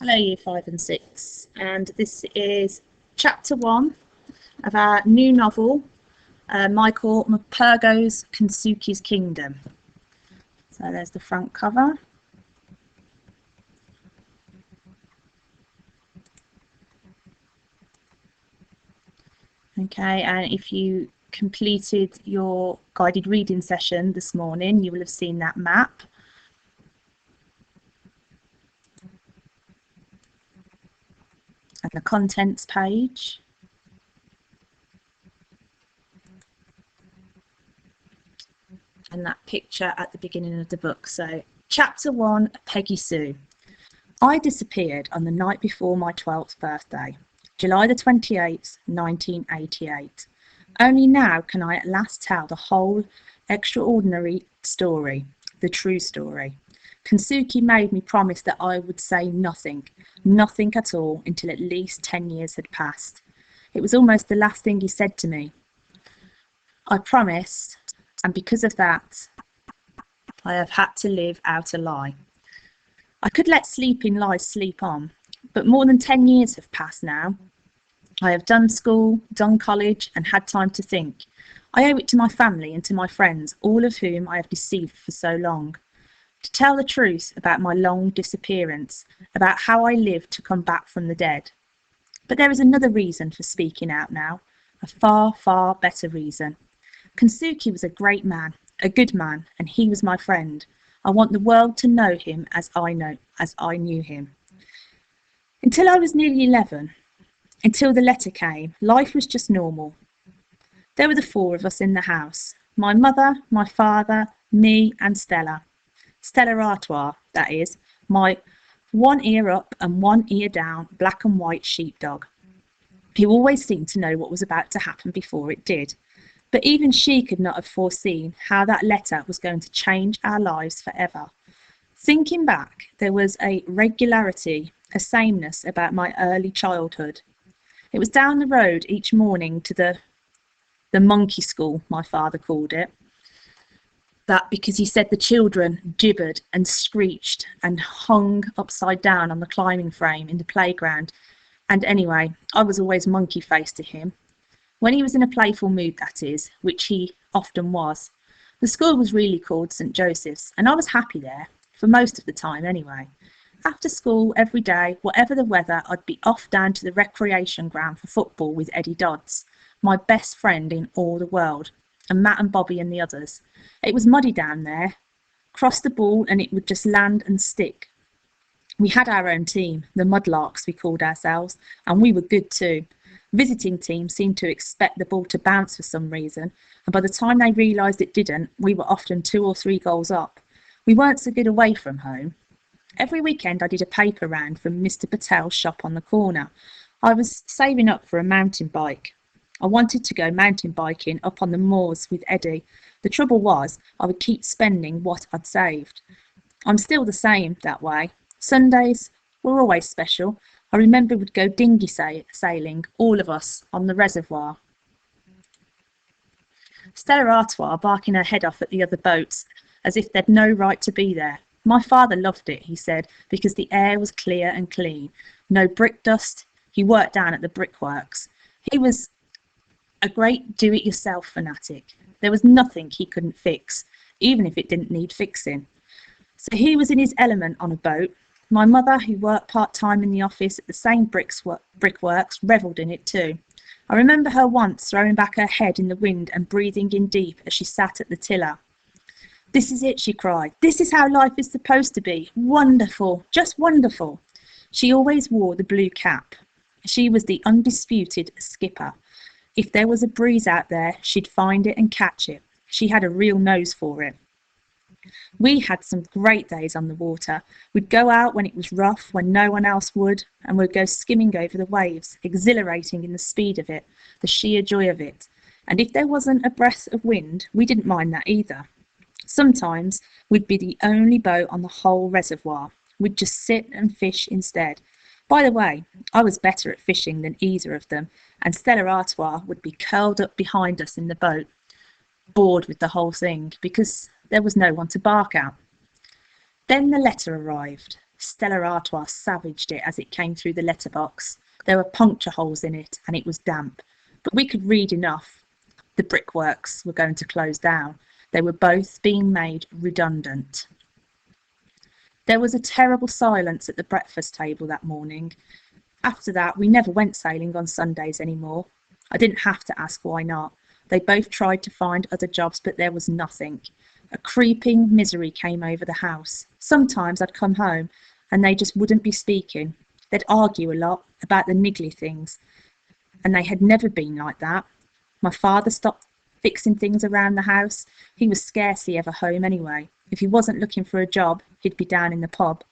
Hello, Year 5 and 6, and this is Chapter 1 of our new novel, Michael Morpurgo's Kensuke's Kingdom. So there's the front cover. Okay, and if you completed your guided reading session this morning, you will have seen that map. And the contents page. And that picture at the beginning of the book. So, Chapter 1, Peggy Sue. I disappeared on the night before my 12th birthday, July the 28th, 1988. Only now can I at last tell the whole extraordinary story, the true story. Kensuke made me promise that I would say nothing at all until at least 10 years had passed. It was almost the last thing he said to me. I promised, and because of that, I have had to live out a lie. I could let sleeping lies sleep on, but more than 10 years have passed now. I have done school, done college, and had time to think. I owe it to my family and to my friends, all of whom I have deceived for so long, to tell the truth about my long disappearance, about how I lived to come back from the dead. But there is another reason for speaking out now, a far, far better reason. Kensuke was a great man, a good man, and he was my friend. I want the world to know him as I knew him. Until I was nearly 11, until the letter came, life was just normal. There were the four of us in the house, my mother, my father, me, and Stella. Stella Artois, that is, my one ear up and one ear down black and white sheepdog, who always seemed to know what was about to happen before it did. But even she could not have foreseen how that letter was going to change our lives forever. Thinking back, there was a regularity, a sameness about my early childhood. It was down the road each morning to the monkey school, my father called it. That because he said the children gibbered and screeched and hung upside down on the climbing frame in the playground. And anyway, I was always monkey-faced to him. When he was in a playful mood, that is, which he often was. The school was really called St. Joseph's, and I was happy there, for most of the time anyway. After school, every day, whatever the weather, I'd be off down to the recreation ground for football with Eddie Dodds, my best friend in all the world, and Matt and Bobby and the others. It was muddy down there. Cross the ball and it would just land and stick. We had our own team, the Mudlarks we called ourselves, and we were good too. Visiting teams seemed to expect the ball to bounce for some reason, and by the time they realised it didn't, we were often 2 or 3 goals up. We weren't so good away from home. Every weekend I did a paper round from Mr. Patel's shop on the corner. I was saving up for a mountain bike. I wanted to go mountain biking up on the moors with Eddie. The trouble was, I would keep spending what I'd saved. I'm still the same that way. Sundays were always special. I remember we'd go dinghy sailing, all of us, on the reservoir. Stella Artois barking her head off at the other boats, as if they'd no right to be there. My father loved it, he said, because the air was clear and clean. No brick dust. He worked down at the brickworks. He was a great do-it-yourself fanatic. There was nothing he couldn't fix, even if it didn't need fixing. So he was in his element on a boat. My mother, who worked part-time in the office at the same brickworks, revelled in it too. I remember her once throwing back her head in the wind and breathing in deep as she sat at the tiller. "This is it," she cried. "This is how life is supposed to be. Wonderful, just wonderful." She always wore the blue cap. She was the undisputed skipper. If there was a breeze out there, she'd find it and catch it. She had a real nose for it. We had some great days on the water. We'd go out when it was rough, when no one else would, and we'd go skimming over the waves, exhilarating in the speed of it, the sheer joy of it. And if there wasn't a breath of wind, we didn't mind that either. Sometimes we'd be the only boat on the whole reservoir. We'd just sit and fish instead. By the way, I was better at fishing than either of them, and Stella Artois would be curled up behind us in the boat, bored with the whole thing, because there was no one to bark at. Then the letter arrived. Stella Artois savaged it as it came through the letterbox. There were puncture holes in it and it was damp, but we could read enough. The brickworks were going to close down. They were both being made redundant. There was a terrible silence at the breakfast table that morning. After that, we never went sailing on Sundays anymore. I didn't have to ask why not. They both tried to find other jobs, but there was nothing. A creeping misery came over the house. Sometimes I'd come home and they just wouldn't be speaking. They'd argue a lot about the niggly things, and they had never been like that. My father stopped fixing things around the house. He was scarcely ever home anyway. If he wasn't looking for a job, he'd be down in the pub.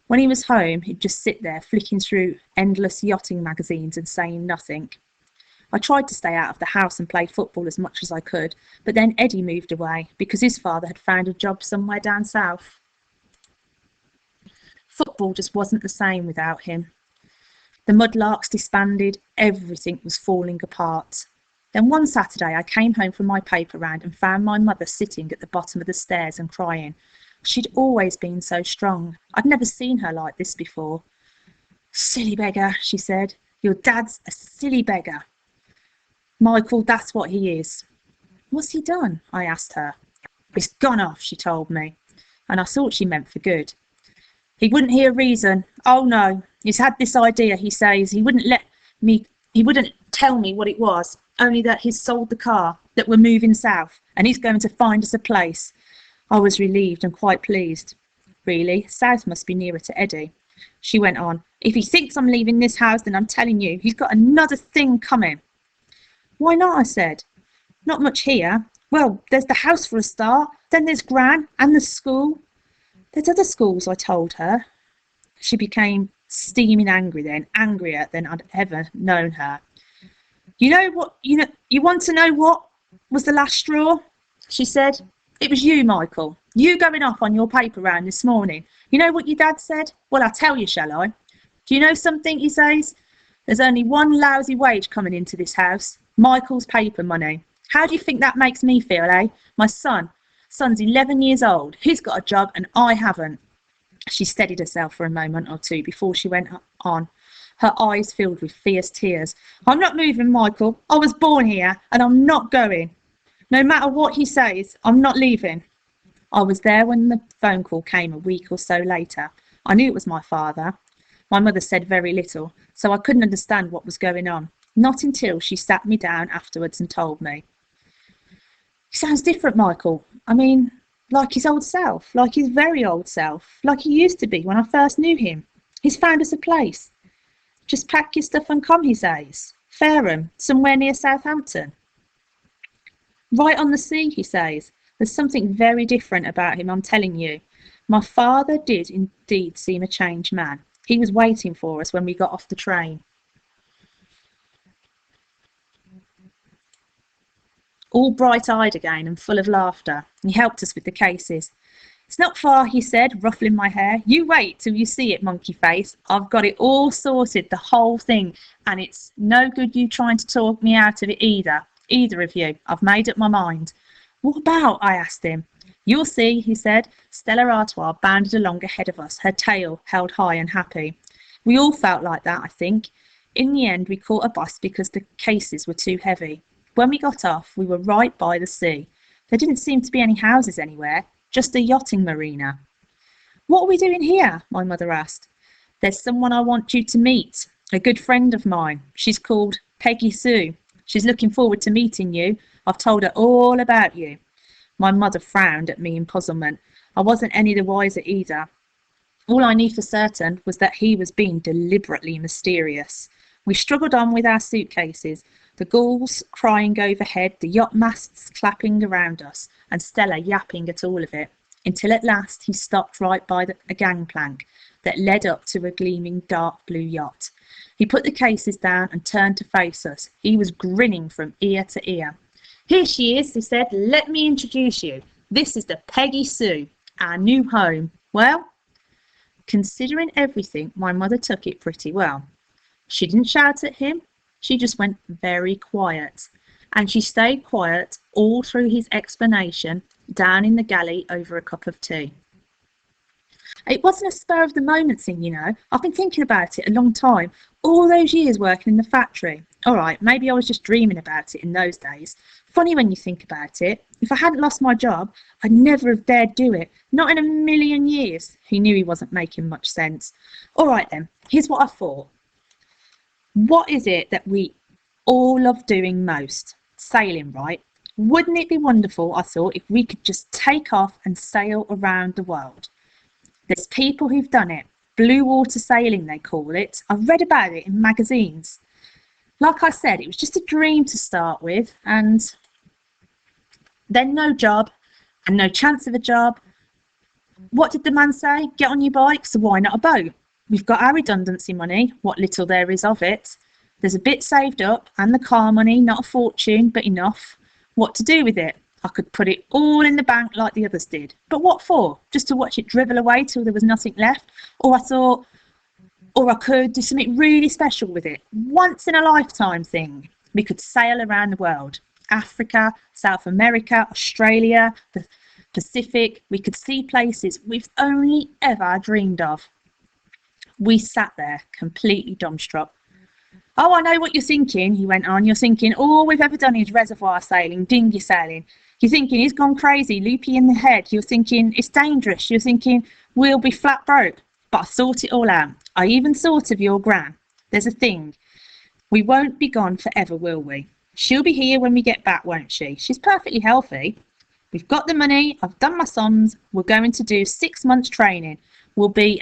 When he was home, he'd just sit there flicking through endless yachting magazines and saying nothing. I tried to stay out of the house and play football as much as I could, but then Eddie moved away because his father had found a job somewhere down south. Football just wasn't the same without him. The Mudlarks disbanded, everything was falling apart. Then one Saturday I came home from my paper round and found my mother sitting at the bottom of the stairs and crying. She'd always been so strong. I'd never seen her like this before. "Silly beggar," she said. "Your dad's a silly beggar." "Michael, that's what he is." "What's he done?" I asked her. "He's gone off," she told me, and I thought she meant for good. "He wouldn't hear reason. Oh no, he's had this idea, he says. He wouldn't tell me what it was, only that he's sold the car, that we're moving south, and he's going to find us a place." I was relieved and quite pleased. "Really? South must be nearer to Eddie." She went on. "If he thinks I'm leaving this house, then I'm telling you, he's got another thing coming." "Why not?" I said. "Not much here. Well, there's the house for a start, then there's Gran and the school." "There's other schools," I told her. She became steaming angry then, angrier than I'd ever known her. You want to know what was the last straw?" she said. "It was you, Michael. You going off on your paper round this morning. You know what your dad said? Well, I'll tell you, shall I? Do you know something?" he says. "There's only one lousy wage coming into this house. Michael's paper money. How do you think that makes me feel, eh? My son's 11 years old. He's got a job and I haven't." She steadied herself for a moment or two before she went on, her eyes filled with fierce tears. "I'm not moving, Michael. I was born here and I'm not going. No matter what he says, I'm not leaving." I was there when the phone call came a week or so later. I knew it was my father. My mother said very little, so I couldn't understand what was going on. Not until she sat me down afterwards and told me. "He sounds different, Michael. I mean, like his old self, like his very old self, like he used to be when I first knew him. He's found us a place. Just pack your stuff and come," he says. "Fareham, somewhere near Southampton. Right on the sea," he says. "There's something very different about him, I'm telling you." My father did indeed seem a changed man. He was waiting for us when we got off the train, all bright-eyed again and full of laughter. He helped us with the cases. "It's not far," he said, ruffling my hair. "You wait till you see it, monkey face. I've got it all sorted, the whole thing, and it's no good you trying to talk me out of it either of you. I've made up my mind." "What about?" I asked him. "You'll see," he said. Stella Artois bounded along ahead of us, her tail held high and happy. We all felt like that, I think. In the end, we caught a bus because the cases were too heavy. When we got off, we were right by the sea. There didn't seem to be any houses anywhere, just a yachting marina. "What are we doing here?" my mother asked. "There's someone I want you to meet, a good friend of mine. She's called Peggy Sue. She's looking forward to meeting you. I've told her all about you." My mother frowned at me in puzzlement. I wasn't any the wiser either. All I knew for certain was that he was being deliberately mysterious. We struggled on with our suitcases, the gulls crying overhead, the yacht masts clapping around us, and Stella yapping at all of it, until at last he stopped right by a gangplank that led up to a gleaming dark blue yacht. He put the cases down and turned to face us. He was grinning from ear to ear. "Here she is," he said. "Let me introduce you. This is the Peggy Sue, our new home." Well, considering everything, my mother took it pretty well. She didn't shout at him. She just went very quiet. And she stayed quiet all through his explanation down in the galley over a cup of tea. It wasn't a spur of the moment thing, you know. I've been thinking about it a long time, all those years working in the factory. All right, maybe I was just dreaming about it in those days. Funny when you think about it. If I hadn't lost my job, I'd never have dared do it. Not in a million years. He knew he wasn't making much sense. All right then, here's what I thought. What is it that we all love doing most? Sailing, right? Wouldn't it be wonderful, I thought, if we could just take off and sail around the world? There's people who've done it. Blue water sailing, they call it. I've read about it in magazines. Like I said, it was just a dream to start with, and then no job and no chance of a job. What did the man say? Get on your bike, so why not a boat? We've got our redundancy money, what little there is of it. There's a bit saved up, and the car money, not a fortune, but enough. What to do with it? I could put it all in the bank like the others did. But what for? Just to watch it drivel away till there was nothing left? Or I could do something really special with it. Once in a lifetime thing. We could sail around the world. Africa, South America, Australia, the Pacific. We could see places we've only ever dreamed of. We sat there, completely dumbstruck. Oh, I know what you're thinking, he went on. You're thinking, all we've ever done is reservoir sailing, dinghy sailing. You're thinking, he's gone crazy, loopy in the head. You're thinking, it's dangerous. You're thinking, we'll be flat broke. But I thought it all out. I even thought of your gran. There's a thing. We won't be gone forever, will we? She'll be here when we get back, won't she? She's perfectly healthy. We've got the money. I've done my sums. We're going to do 6 months training. We'll be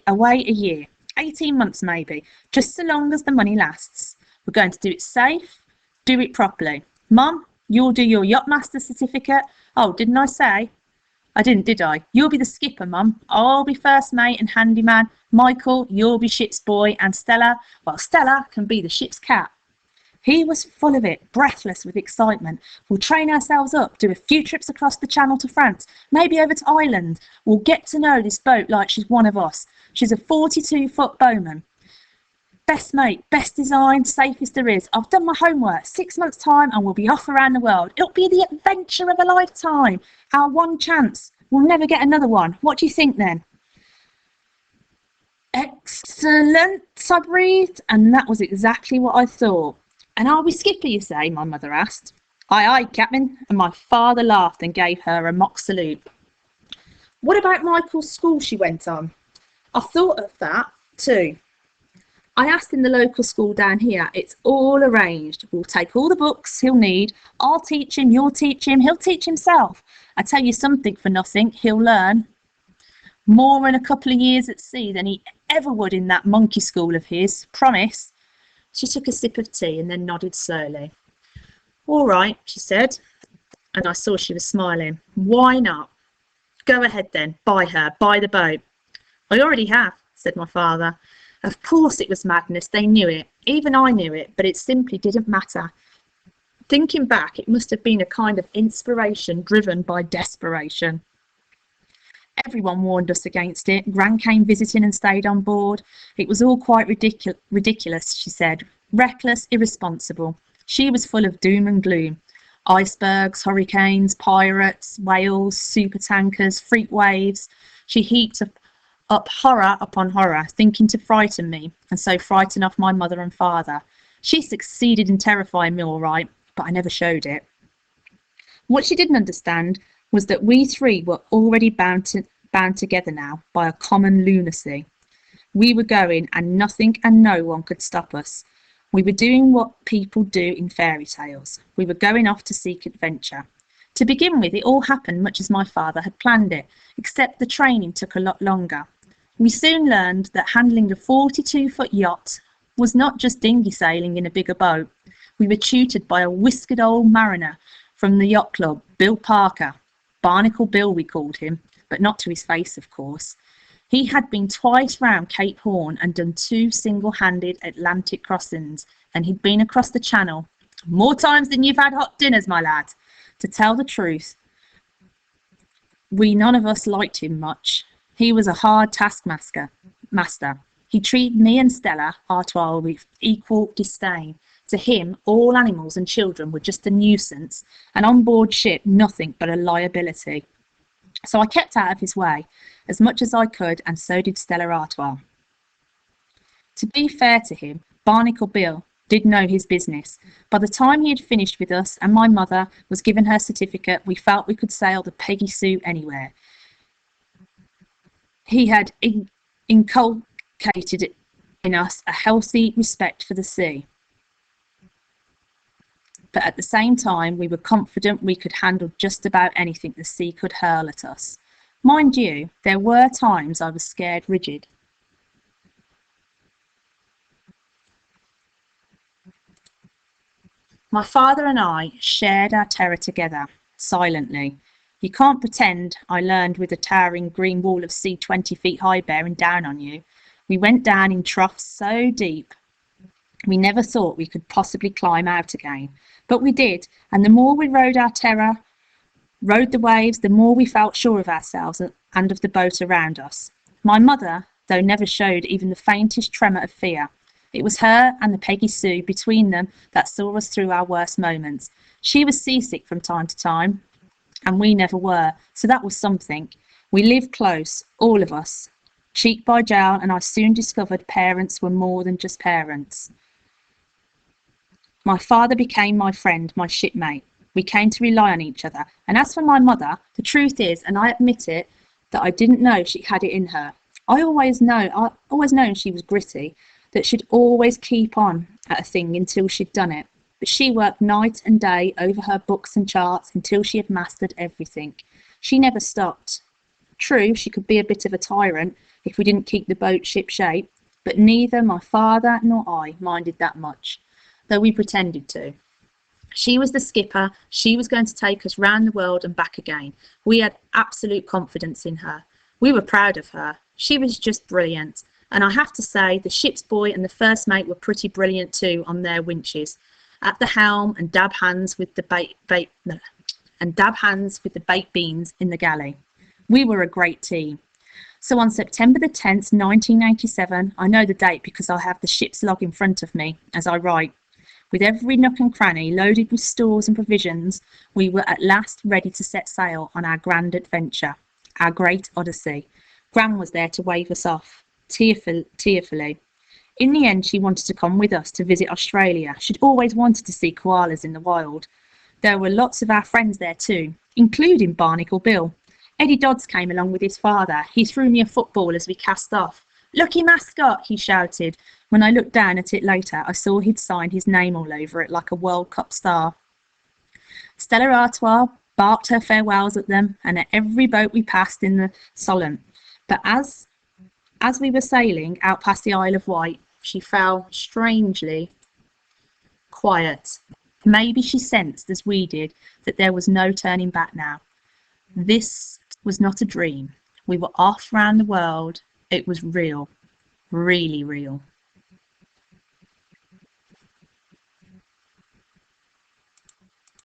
away a year. 18 months maybe, just so long as the money lasts. We're going to do it safe, do it properly. Mum, you'll do your Yachtmaster certificate. Oh, didn't I say? I didn't, did I? You'll be the skipper, Mum. I'll be first mate and handyman. Michael, you'll be ship's boy. And Stella, well, Stella can be the ship's cat. He was full of it, breathless with excitement. We'll train ourselves up, do a few trips across the Channel to France, maybe over to Ireland. We'll get to know this boat like she's one of us. She's a 42-foot bowman. Best mate, best design, safest there is. I've done my homework. 6 months' time and we'll be off around the world. It'll be the adventure of a lifetime. Our one chance. We'll never get another one. What do you think then? Excellent, I breathed, and that was exactly what I thought. And are we skipper, you say? My mother asked. Aye, aye, Captain. And my father laughed and gave her a mock salute. What about Michael's school, she went on. I thought of that too. I asked in the local school down here. It's all arranged. We'll take all the books he'll need. I'll teach him, you'll teach him, he'll teach himself. I tell you something for nothing, he'll learn more in a couple of years at sea than he ever would in that monkey school of his. Promise. She took a sip of tea and then nodded slowly. All right, she said, and I saw she was smiling. Why not? Go ahead then, buy the boat. I already have, said my father. Of course it was madness, they knew it. Even I knew it, but it simply didn't matter. Thinking back, it must have been a kind of inspiration driven by desperation. Everyone warned us against it. Gran came visiting and stayed on board. It was all quite ridiculous, she said. Reckless, irresponsible. She was full of doom and gloom. Icebergs, hurricanes, pirates, whales, supertankers, freak waves. She heaped up horror upon horror, thinking to frighten me, and so frighten off my mother and father. She succeeded in terrifying me all right, but I never showed it. What she didn't understand was that we three were already bound together now by a common lunacy. We were going, and nothing and no one could stop us. We were doing what people do in fairy tales. We were going off to seek adventure. To begin with, it all happened much as my father had planned it, except the training took a lot longer. We soon learned that handling a 42-foot yacht was not just dinghy sailing in a bigger boat. We were tutored by a whiskered old mariner from the yacht club, Bill Parker. Barnacle Bill, we called him, but not to his face, of course. He had been twice round Cape Horn and done 2 single-handed Atlantic crossings, and he'd been across the Channel more times than you've had hot dinners, my lad. To tell the truth, we none of us liked him much. He was a hard taskmaster. He treated me and Stella, our 12, with equal disdain. To him, all animals and children were just a nuisance, and on board ship, nothing but a liability. So I kept out of his way as much as I could, and so did Stella Artois. To be fair to him, Barnacle Bill did know his business. By the time he had finished with us and my mother was given her certificate, we felt we could sail the Peggy Sue anywhere. He had inculcated in us a healthy respect for the sea. But at the same time, we were confident we could handle just about anything the sea could hurl at us. Mind you, there were times I was scared rigid. My father and I shared our terror together, silently. You can't pretend I learned with a towering green wall of sea 20 feet high bearing down on you. We went down in troughs so deep we never thought we could possibly climb out again. But we did, and the more we rode our terror, rode the waves, the more we felt sure of ourselves and of the boat around us. My mother, though, never showed even the faintest tremor of fear. It was her and the Peggy Sue between them that saw us through our worst moments. She was seasick from time to time, and we never were, so that was something. We lived close, all of us, cheek by jowl, and I soon discovered parents were more than just parents. My father became my friend, my shipmate. We came to rely on each other. And as for my mother, the truth is, and I admit it, that I didn't know she had it in her. I always known she was gritty, that she'd always keep on at a thing until she'd done it. But she worked night and day over her books and charts until she had mastered everything. She never stopped. True, she could be a bit of a tyrant if we didn't keep the boat ship-shape, but neither my father nor I minded that much, though we pretended to. She was the skipper. She was going to take us round the world and back again. We had absolute confidence in her. We were proud of her. She was just brilliant. And I have to say, the ship's boy and the first mate were pretty brilliant too on their winches, at the helm, and dab hands with the baked beans in the galley. We were a great team. So on September the 10th, 1987, I know the date because I have the ship's log in front of me as I write. With every nook and cranny loaded with stores and provisions, we were at last ready to set sail on our grand adventure, our great odyssey. Gran was there to wave us off, tearfully. In the end, she wanted to come with us to visit Australia. She'd always wanted to see koalas in the wild. There were lots of our friends there too, including Barnacle Bill. Eddie Dodds came along with his father. He threw me a football as we cast off. "Lucky mascot," he shouted. When I looked down at it later, I saw he'd signed his name all over it like a World Cup star. Stella Artois barked her farewells at them and at every boat we passed in the Solent. But as we were sailing out past the Isle of Wight, she fell strangely quiet. Maybe she sensed, as we did, that there was no turning back now. This was not a dream. We were off round the world. It was real, really real.